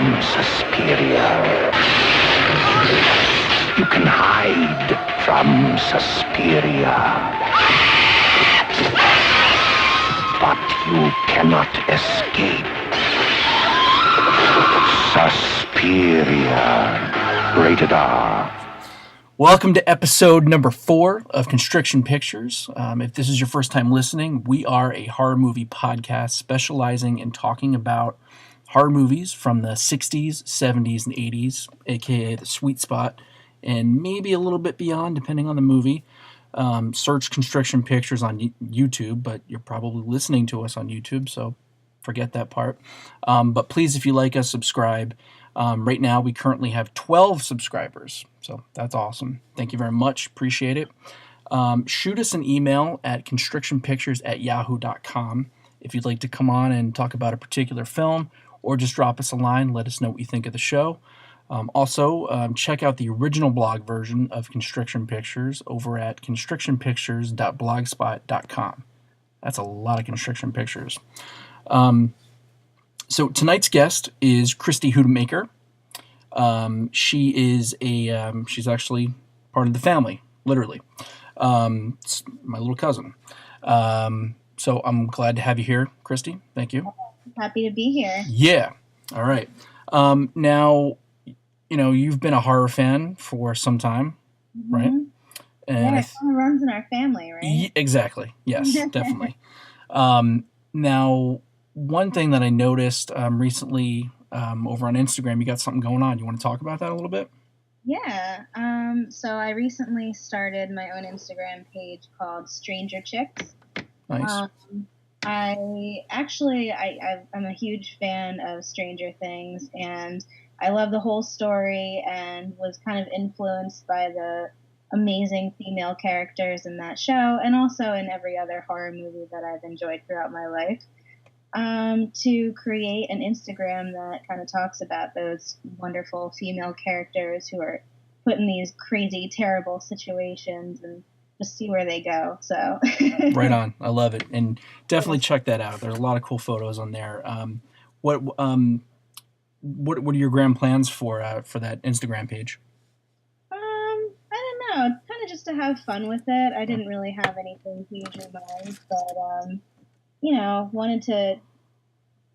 from Suspiria. You can hide from Suspiria. But you cannot escape. Suspiria. Rated R. Welcome to episode number 4 of Constriction Pictures. If this is your first time listening, we are a horror movie podcast specializing in talking about horror movies from the 60s, 70s, and 80s, aka the sweet spot, and maybe a little bit beyond depending on the movie. Search Constriction Pictures on YouTube, but you're probably listening to us on YouTube, so forget that part. But please, if you like us, subscribe. Right now, we currently have 12 subscribers, so that's awesome. Thank you very much. Appreciate it. Shoot us an email at constrictionpictures@yahoo.com if you'd like to come on and talk about a particular film, or just drop us a line. Let us know what you think of the show. Also, check out the original blog version of Constriction Pictures over at constrictionpictures.blogspot.com. That's a lot of Constriction Pictures. So tonight's guest is Christie Heutmaker. She's actually part of the family, literally. It's my little cousin. So I'm glad to have you here, Christie. Thank you. Happy to be here. Yeah. All right. Now, you've been a horror fan for some time, right? And it kind of runs in our family, right? Exactly. Yes, definitely. Now, one thing that I noticed recently over on Instagram, you got something going on. You want to talk about that a little bit? Yeah. So I recently started my own Instagram page called Stranger Chicks. Nice. I'm a huge fan of Stranger Things, and I love the whole story and was kind of influenced by the amazing female characters in that show, and also in every other horror movie that I've enjoyed throughout my life. To create an Instagram that kind of talks about those wonderful female characters who are put in these crazy, terrible situations and just see where they go. So Right on. I love it. And definitely check that out. There's a lot of cool photos on there. What are your grand plans for that Instagram page? I don't know. Kind of just to have fun with it. I didn't really have anything huge in mind, but wanted to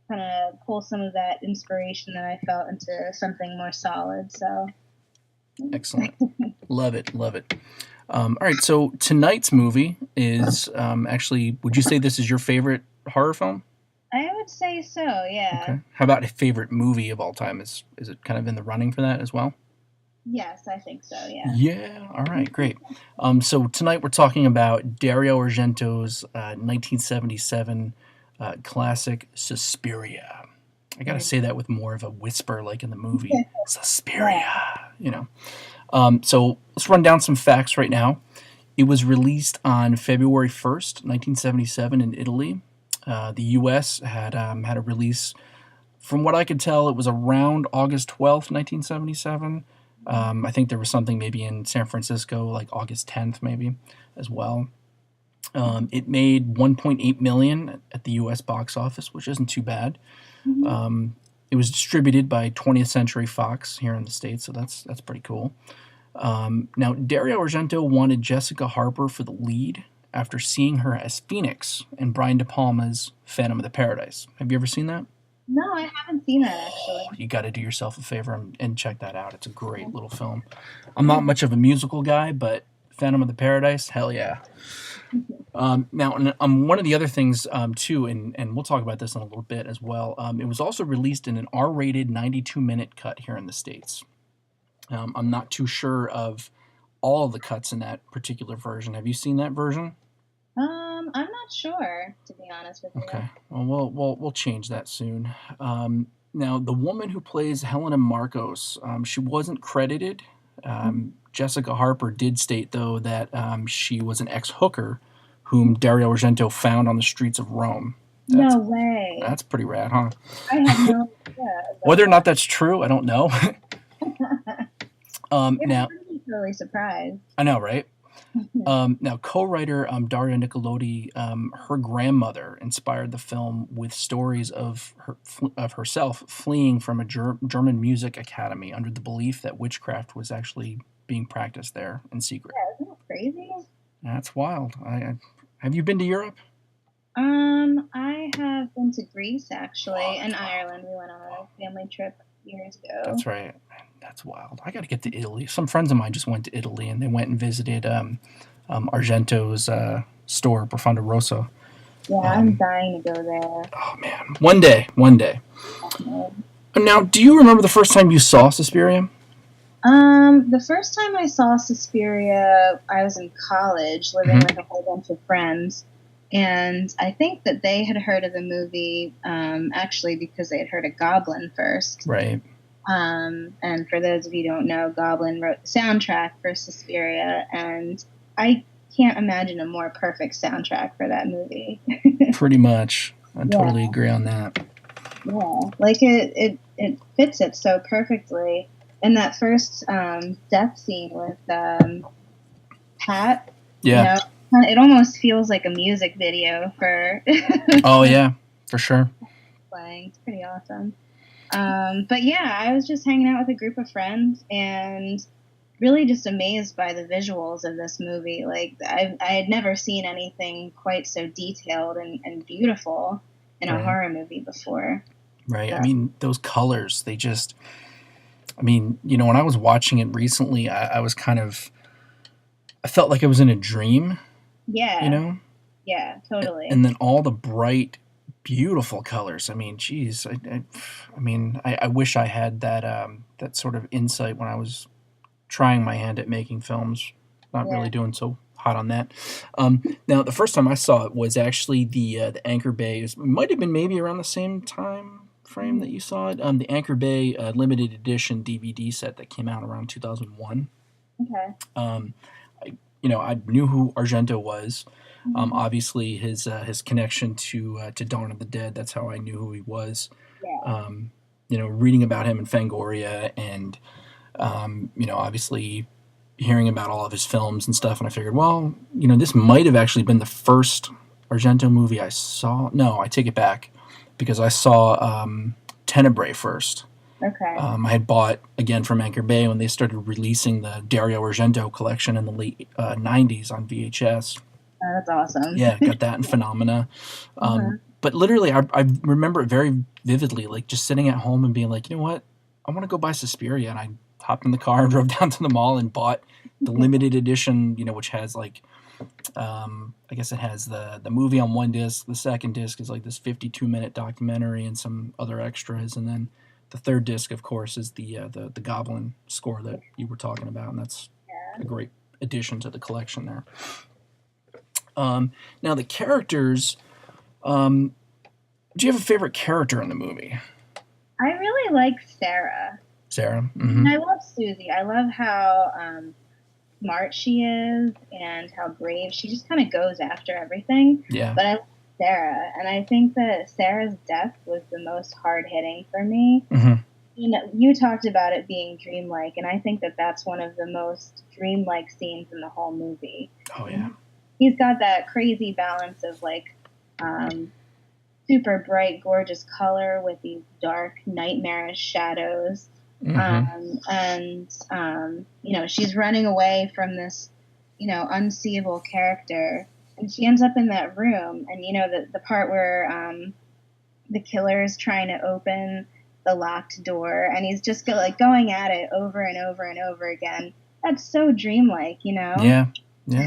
kind of pull some of that inspiration that I felt into something more solid. So excellent. Love it. All right, so tonight's movie is actually, would you say this is your favorite horror film? I would say so, yeah. Okay. How about a favorite movie of all time? Is it kind of in the running for that as well? Yes, I think so, yeah. Yeah, all right, great. So tonight we're talking about Dario Argento's 1977 classic Suspiria. I got to say that with more of a whisper like in the movie. Suspiria, So let's run down some facts right now. It was released on February 1st, 1977 in Italy. The U.S. had a release, from what I could tell, it was around August 12th, 1977. I think there was something maybe in San Francisco, like August 10th maybe, as well. It made $1.8 million at the U.S. box office, which isn't too bad. It was distributed by 20th Century Fox here in the States, so that's pretty cool. Now, Dario Argento wanted Jessica Harper for the lead after seeing her as Phoenix in Brian De Palma's Phantom of the Paradise. Have you ever seen that? No, I haven't seen that, actually. You got to do yourself a favor and check that out. It's a great little film. I'm not much of a musical guy, but Phantom of the Paradise, hell yeah. Now, one of the other things, too, and we'll talk about this in a little bit as well, it was also released in an R-rated 92-minute cut here in the States. I'm not too sure of all of the cuts in that particular version. Have you seen that version? I'm not sure, to be honest with you. Okay. Well, we'll change that soon. Now, the woman who plays Helena Marcos, she wasn't credited. Jessica Harper did state, though, that she was an ex-hooker whom Dario Argento found on the streets of Rome. No way. That's pretty rad, huh? I have no idea. Whether or not that's true, I don't know. Now, I'm really surprised. I know, right? Now, co-writer Daria Nicolodi, her grandmother inspired the film with stories of herself fleeing from a German music academy under the belief that witchcraft was actually being practiced there in secret. Yeah, isn't that crazy? That's wild. Have you been to Europe? I have been to Greece actually, and Ireland. We went on a family trip years ago. That's right. That's wild. I got to get to Italy. Some friends of mine just went to Italy, and they went and visited Argento's store, Profondo Rosso. Yeah, I'm dying to go there. Oh man, one day. Now, do you remember the first time you saw Suspiria? The first time I saw Suspiria, I was in college, living with a whole bunch of friends, and I think that they had heard of the movie actually because they had heard of Goblin first. Right. And for those of you who don't know, Goblin wrote the soundtrack for Suspiria, and I can't imagine a more perfect soundtrack for that movie. Pretty much. I totally agree on that. Yeah, like it fits it so perfectly. And that first death scene with Pat, yeah, it almost feels like a music video for. Oh yeah, for sure. Playing, it's pretty awesome. But yeah, I was just hanging out with a group of friends and really just amazed by the visuals of this movie. Like I had never seen anything quite so detailed and beautiful in a horror movie before. Right. So. I mean, those colors, they just. I mean, when I was watching it recently, I was I felt like I was in a dream. Yeah. Yeah, totally. And then all the bright, beautiful colors. I mean, geez, I wish I had that sort of insight when I was trying my hand at making films. Not really doing so hot on that. Now, the first time I saw it was actually the Anchor Bay. It might have been maybe around the same time frame that you saw it. The Anchor Bay limited edition DVD set that came out around 2001. Okay. I knew who Argento was. Obviously, his connection to Dawn of the Dead. That's how I knew who he was. Yeah. Reading about him in Fangoria, and obviously hearing about all of his films and stuff. And I figured, well, this might have actually been the first Argento movie I saw. No, I take it back. Because I saw Tenebrae first. Okay. I had bought, again, from Anchor Bay when they started releasing the Dario Argento collection in the late 90s on VHS. Oh, that's awesome. Yeah, got that in Phenomena. But literally, I remember it very vividly, like just sitting at home and being like, you know what? I want to go buy Suspiria. And I hopped in the car and drove down to the mall and bought the limited edition, which has like... I guess it has the movie on one disc. The second disc is like this 52-minute documentary and some other extras, and then the third disc, of course, is the Goblin score that you were talking about, and that's a great addition to the collection there. Now the characters. Do you have a favorite character in the movie? I really like Sarah. Sarah. Mm-hmm. I love Susie. I love how smart she is and how brave. She just kind of goes after everything. Yeah. But I love Sarah, and I think that Sarah's death was the most hard-hitting for me. Mm-hmm. You talked about it being dreamlike, and I think that that's one of the most dreamlike scenes in the whole movie. Oh, yeah. He's got that crazy balance of, like, super bright, gorgeous color with these dark, nightmarish shadows. Mm-hmm. She's running away from this, unseeable character, and she ends up in that room, and the part where the killer is trying to open the locked door, and he's just going at it over and over and over again. That's so dreamlike, Yeah,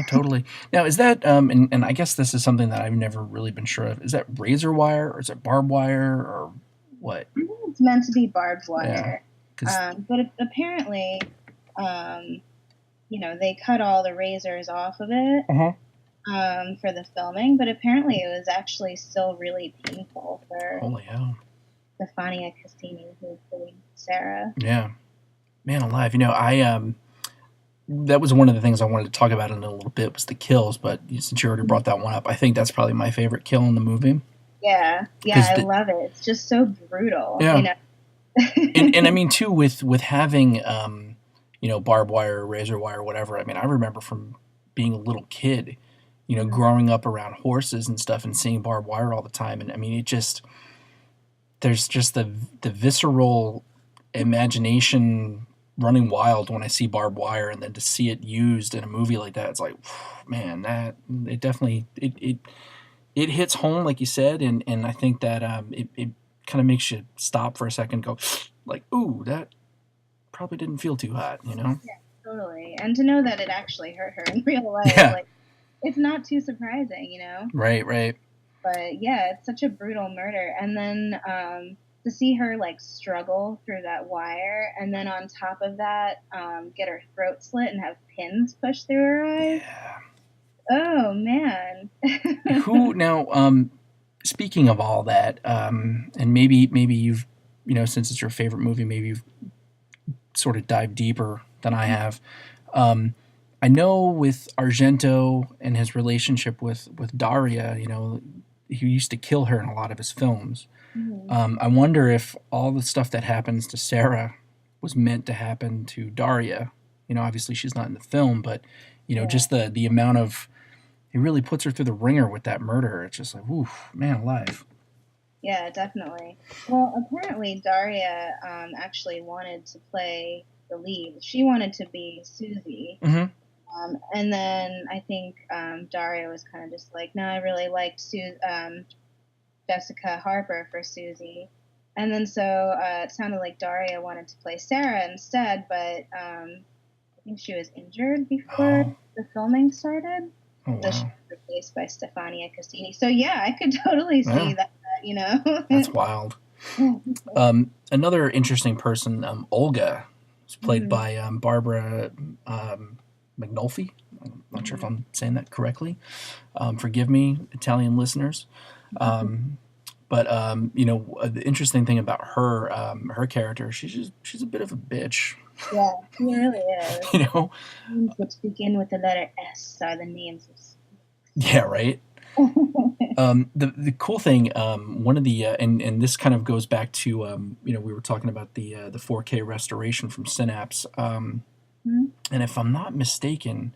totally. Now, is that and I guess this is something that I've never really been sure of. Is that razor wire or is it barbed wire or what? I think it's meant to be barbed wire. Yeah. But apparently, they cut all the razors off of it for the filming. But apparently, it was actually still really painful for Holy hell. Stefania Cassini, who's playing Sarah. Yeah, man alive. That was one of the things I wanted to talk about in a little bit was the kills. But since you already brought that one up, I think that's probably my favorite kill in the movie. Yeah, I love it. It's just so brutal. Yeah. and I mean too with having barbed wire, razor wire, whatever. I mean, I remember from being a little kid, growing up around horses and stuff and seeing barbed wire all the time. And I mean, there's just the visceral imagination running wild when I see barbed wire, and then to see it used in a movie like that, it's like, man, that it definitely it hits home, like you said, and I think that it kind of makes you stop for a second, and go like, ooh, that probably didn't feel too hot, Yeah, totally. And to know that it actually hurt her in real life, like, it's not too surprising, Right. But yeah, it's such a brutal murder, and then to see her like struggle through that wire, and then on top of that, get her throat slit and have pins pushed through her eyes. Yeah. Oh man. Who now? Speaking of all that, and maybe you've, since it's your favorite movie, maybe you've sort of dived deeper than I have. I know with Argento and his relationship with Daria, he used to kill her in a lot of his films. Mm-hmm. I wonder if all the stuff that happens to Sarah was meant to happen to Daria. Obviously she's not in the film, but just the amount of, it really puts her through the ringer with that murder. It's just like, oof, man alive. Yeah, definitely. Well, apparently Daria actually wanted to play the lead. She wanted to be Susie. Mm-hmm. And then I think Daria was kind of just like, no, I really liked Jessica Harper for Susie. And then so it sounded like Daria wanted to play Sarah instead, but I think she was injured before the filming started. Oh, wow. So she was replaced by Stefania Cassini. So yeah, I could totally see that, That's wild. Another interesting person, Olga, was played by Barbara Magnolfi. I'm not sure if I'm saying that correctly. Forgive me, Italian listeners. But the interesting thing about her, her character, she's a bit of a bitch. Yeah, she really is. Names which begin with the letter S are the names of. Yeah, right. The cool thing, one of the and this kind of goes back to we were talking about the 4K restoration from Synapse, and if I'm not mistaken,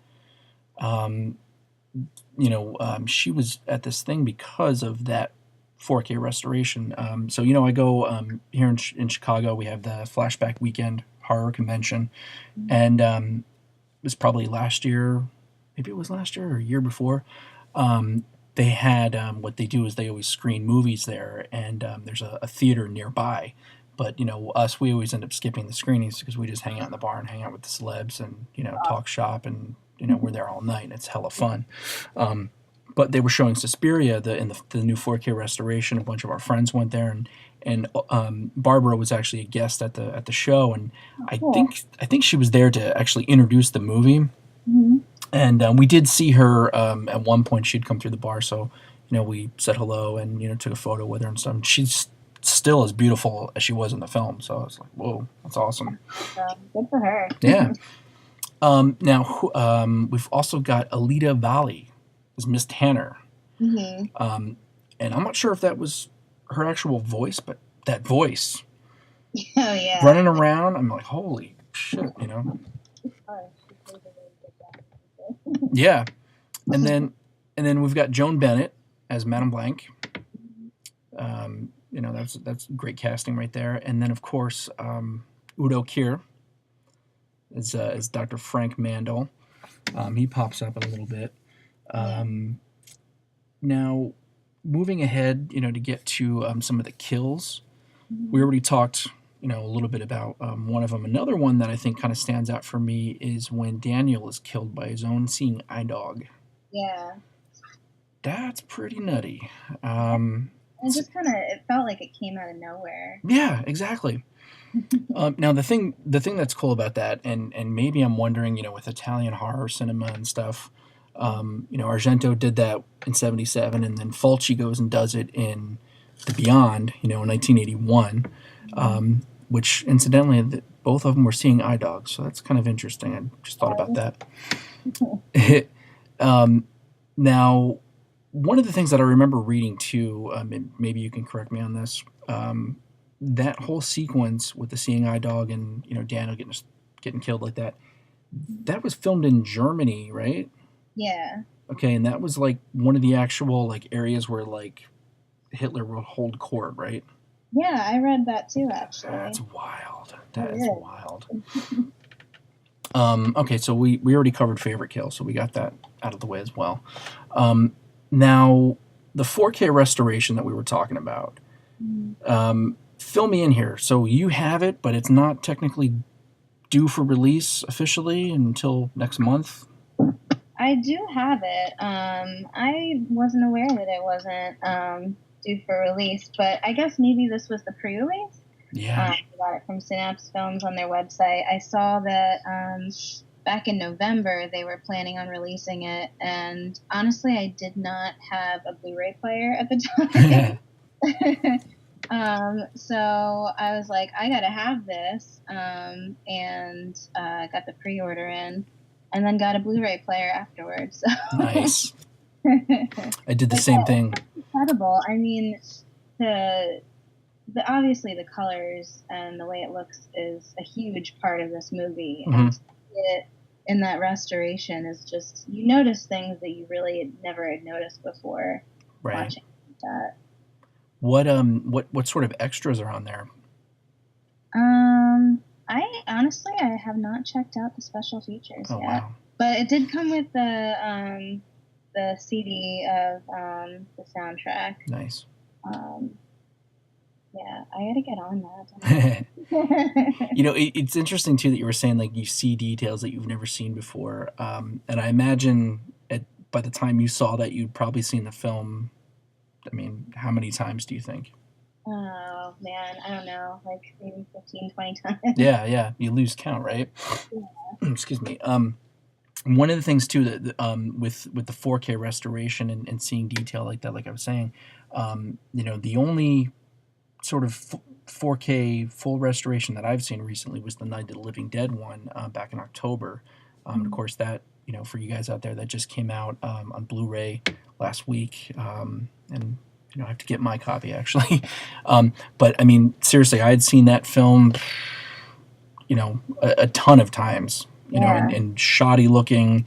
she was at this thing because of that 4K restoration. So I go here in Chicago, we have the Flashback Weekend horror convention, and it was probably last year, maybe it was last year or a year before. They had what they do is they always screen movies there, and there's a theater nearby. But we always end up skipping the screenings because we just hang out in the bar and hang out with the celebs and talk shop, and we're there all night and it's hella fun. But they were showing Suspiria in the new 4K restoration. A bunch of our friends went there, and Barbara was actually a guest at the show, and I think she was there to actually introduce the movie. Mm-hmm. And we did see her at one point. She'd come through the bar, so we said hello and took a photo with her and stuff. She's still as beautiful as she was in the film, so I was like, whoa, that's awesome. Good for her. Yeah. Now we've also got Alida Valli as Miss Tanner. Mm-hmm. And I'm not sure if that was her actual voice, but that voice. Oh yeah. Running around, I'm like, holy shit, Yeah. And then we've got Joan Bennett as Madame Blanc. That's great casting right there. And then of course Udo Kier as Dr. Frank Mandel. He pops up in a little bit. Now, moving ahead, to get to some of the kills, we already talked, a little bit about one of them. Another one that I think kind of stands out for me is when Daniel is killed by his own seeing eye dog. Yeah. That's pretty nutty. It just it felt like it came out of nowhere. Yeah, exactly. Now the thing that's cool about that, and maybe I'm wondering, with Italian horror cinema and stuff, Argento did that in '77, and then Fulci goes and does it in The Beyond, in 1981, which incidentally, both of them were seeing eye dogs, so that's kind of interesting. I just thought about that. Now, one of the things that I remember reading too, and maybe you can correct me on this, that whole sequence with the seeing eye dog and Daniel getting killed like that was filmed in Germany, right? Yeah. Okay, and that was like one of the actual like areas where like Hitler will hold court, right? Yeah, I read that too, That's actually. wild. It That is is. wild. Okay, so we already covered favorite kill, so we got that out of the way as well. Now, the 4K restoration that we were talking about, Mm. fill me in here. So you have it, but it's not technically due for release officially until next month. I do have it. I wasn't aware that it wasn't due for release, but I guess maybe this was the pre-release. Yeah. I got it from Synapse Films on their website. I saw that back in November they were planning on releasing it, and honestly, I did not have a Blu-ray player at the time. So I was like, I gotta have this, and got the pre-order in, and then got a Blu-ray player afterwards. So. Nice. I did the But same yeah, thing. it's incredible. I mean, the obviously the colors and the way it looks is a huge part of this movie, Mhm. and to see it in that restoration is just you notice things that you really never had noticed before Right. watching that. What sort of extras are on there? I honestly I have not checked out the special features Oh yet, wow. but it did come with the CD of the soundtrack. Nice. Yeah, I gotta get on that. You know, it's interesting too that you were saying like you see details that you've never seen before, and I imagine by the time you saw that, you'd probably seen the film. I mean, how many times do you think? Oh man, I don't know, like maybe 15, 20 times. Yeah, you lose count, right? Yeah. Excuse me. One of the things too that with the 4K restoration and seeing detail like that, like I was saying, the only sort of 4K full restoration that I've seen recently was the Night of the Living Dead one back in October. And of course, that for you guys out there, that just came out on Blu-ray last week, and I have to get my copy actually. But I mean, seriously, I had seen that film, a ton of times. Yeah. And shoddy looking,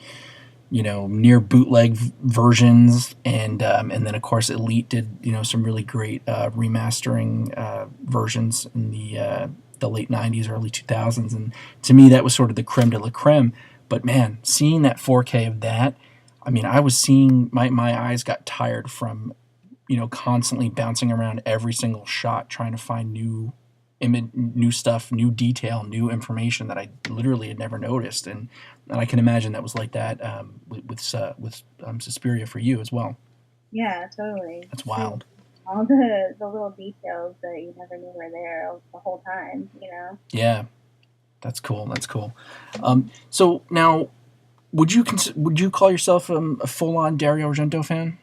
near bootleg versions, and then of course Elite did some really great remastering versions in the late '90s, early 2000s, and to me that was sort of the creme de la creme. But man, seeing that 4K of that, I mean, I was seeing my eyes got tired from constantly bouncing around every single shot trying to find new image, new stuff, new detail, new information that I literally had never noticed, and I can imagine that was like that with Suspiria for you as well. Yeah, totally. That's wild. All the little details that you never knew were there the whole time. Yeah, that's cool. That's cool. So now, would you call yourself a full on Dario Argento fan?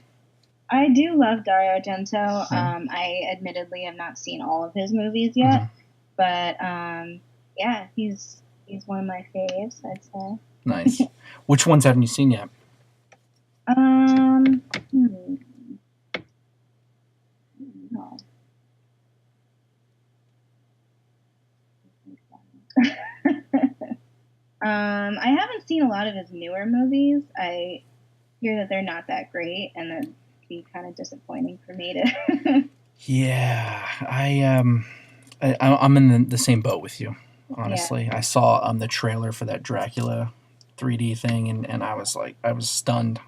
I do love Dario Argento. I admittedly have not seen all of his movies yet, but yeah, he's one of my faves, I'd say. Nice. Which ones haven't you seen yet? No. I haven't seen a lot of his newer movies. I hear that they're not that great, and that'd be kind of disappointing for me to. Yeah, I'm in the same boat with you. Honestly, Yeah. I saw the trailer for that Dracula 3D thing, and I was like, I was stunned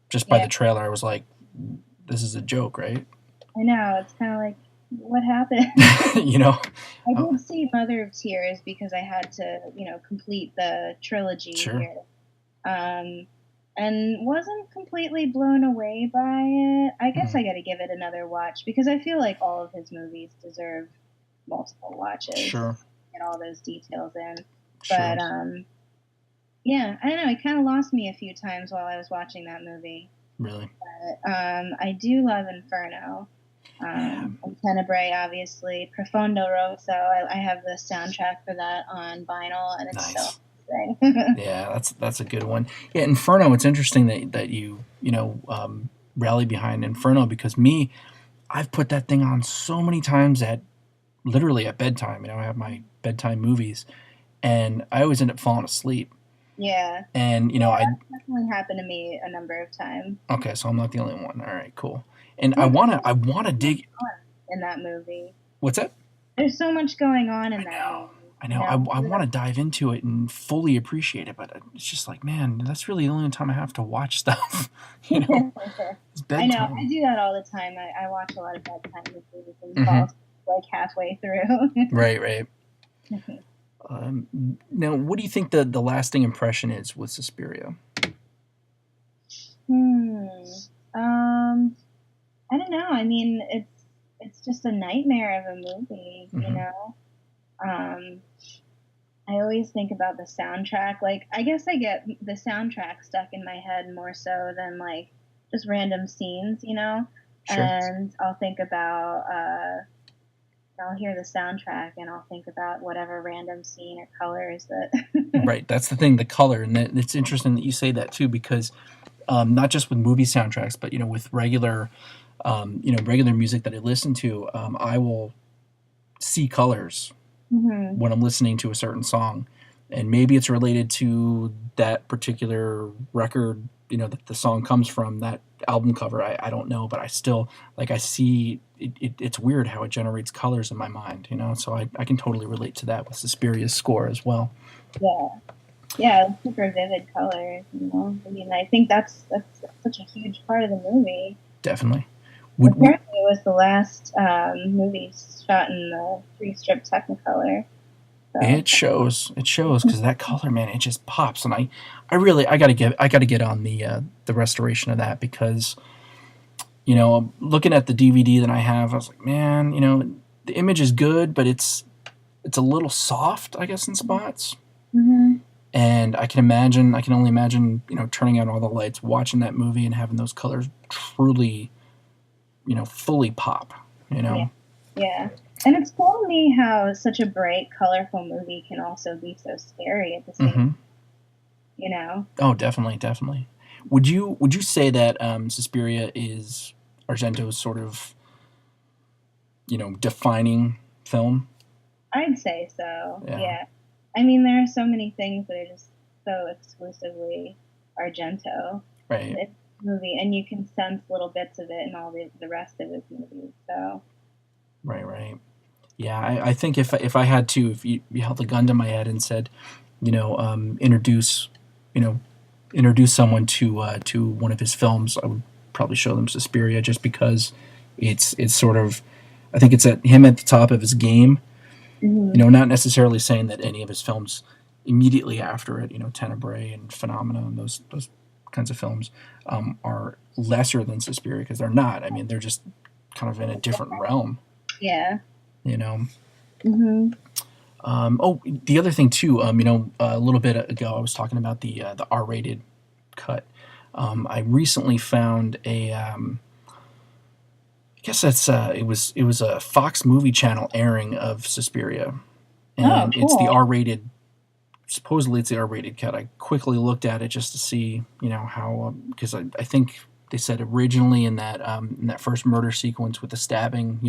just by the trailer. I was like, this is a joke, right? I know, it's kind of like, what happened? I did see Mother of Tears because I had to, complete the trilogy here. And wasn't completely blown away by it. I guess I got to give it another watch because I feel like all of his movies deserve multiple watches. Sure. Get all those details in. Sure. But yeah, I don't know. It kind of lost me a few times while I was watching that movie. Really? But I do love Inferno. Tenebrae, obviously. Profondo Rosso. I have the soundtrack for that on vinyl, and it's nice. so yeah, that's a good one. Yeah, Inferno. It's interesting that you rally behind Inferno because I've put that thing on so many times literally at bedtime. I have my bedtime movies, and I always end up falling asleep. Yeah. And Definitely happened to me a number of times. okay, so I'm not the only one. All right, cool. And I Well, wanna I wanna there's so much dig. going on in that movie. What's that? There's so much going on I in that know. movie. I You know. know. I want to dive into it and fully appreciate it, but it's just like, man, that's really the only time I have to watch stuff. It's I know. I bedtime. do that all the time. I watch a lot of bedtime movies and Hmm. fall asleep, like halfway through. Right, right. Now, what do you think the lasting impression is with Suspiria? Hmm. Um. I don't know. I mean, it's just a nightmare of a movie. You Hmm. know. Um. I always think about the soundtrack. Like, I guess I get the soundtrack stuck in my head more so than like just random scenes. You know. Sure. And I'll think about I'll hear the soundtrack and I'll think about whatever random scene or colors that. Right, that's the thing, the color, and it's interesting that you say that too, because not just with movie soundtracks, but with regular, regular music that I listen to, I will see colors Hmm. when I'm listening to a certain song, and maybe it's related to that particular record, that the song comes from, that album cover. I don't know, but I still like I see it's weird how it generates colors in my mind, so I can totally relate to that with Suspiria's score as well. Yeah, yeah, super vivid colors. You know, I mean, I think that's such a huge part of the movie. Definitely. Would Apparently, it was the last movie shot in the three-strip Technicolor. So it shows because that color, man, it just pops, and I gotta get on the restoration of that, because looking at the DVD that I have, I was like, man, the image is good, but it's a little soft, I guess, in spots. hmm And I can only imagine, turning out all the lights, watching that movie, and having those colors truly, fully pop. You yeah, know. yeah. And it's cool to me how such a bright, colorful movie can also be so scary at the same time. Mm-hmm. You know. Oh, definitely, definitely. Would you say that Suspiria is Argento's sort of defining film? I'd say so. Yeah. Yeah. I mean, there are so many things that are just so exclusively Argento in Right. this movie, and you can sense little bits of it in all the rest of his movies. So, Right. Right. Yeah. I think if I had to, if you held a gun to my head and said, introduce, you know, introduce someone to one of his films, I would probably show them Suspiria, just because it's sort of, I think it's at him at the top of his game. hmm Not necessarily saying that any of his films immediately after it, Tenebrae and Phenomena and those kinds of films, are lesser than Suspiria, because they're not. I mean, they're just kind of in a different realm. yeah. You know. hmm Oh, the other thing too. A little bit ago, I was talking about the R-rated cut. I recently found I guess it was a Fox movie channel airing of Suspiria, Oh, and it's the cool. R-rated. Supposedly, it's the R-rated cut. I quickly looked at it just to see, how, because I think they said originally in that first murder sequence with the stabbing,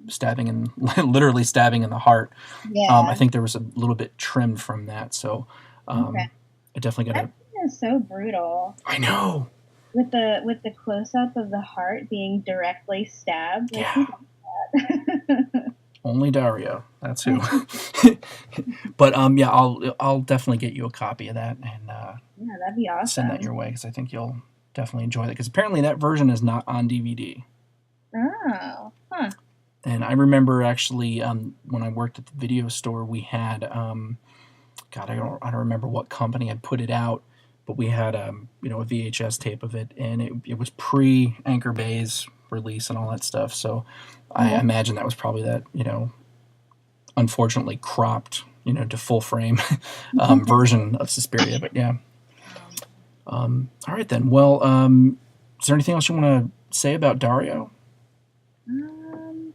stabbing and literally stabbing in the heart. I Yeah. think there was a little bit trimmed from that, so Okay. I definitely got That to. scene is so brutal I know. with the close up of the heart being directly stabbed. Like, who Yeah, does that? only Dario. That's who. But yeah, I'll definitely get you a copy of that, and Yeah, that'd be send that awesome. your way, because I think you'll definitely enjoy that, because apparently that version is not on DVD. Oh, huh. And I remember actually, when I worked at the video store, we had, God, I don't remember what company had put it out, but we had a VHS tape of it, and it was pre Anchor Bay's release and all that stuff. So I Uh-huh. imagine that was probably that, unfortunately cropped, to full frame version of Suspiria. But yeah. All right then. Well, is there anything else you want to say about Dario? Um,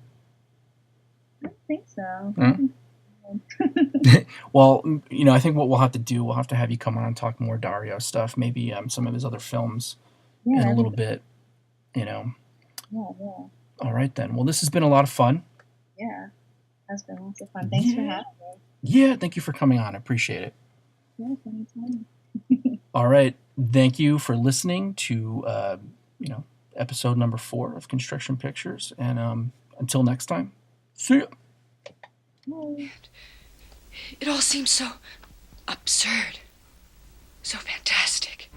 I don't think so. I Mm? think Well, I think what we'll have to do, we'll have to have you come on and talk more Dario stuff, maybe some of his other films yeah, in a that'd be little good. bit. You know. Yeah, yeah, All right then. Well, this has been a lot of fun. yeah. That's been lots of fun. Thanks for Yeah. having me. Yeah. Thank you for coming on. I appreciate it. Yeah, anytime. All right. Thank you for listening to episode number 4 of Constriction Pictures. And until next time, see ya. It all seems so absurd, so fantastic.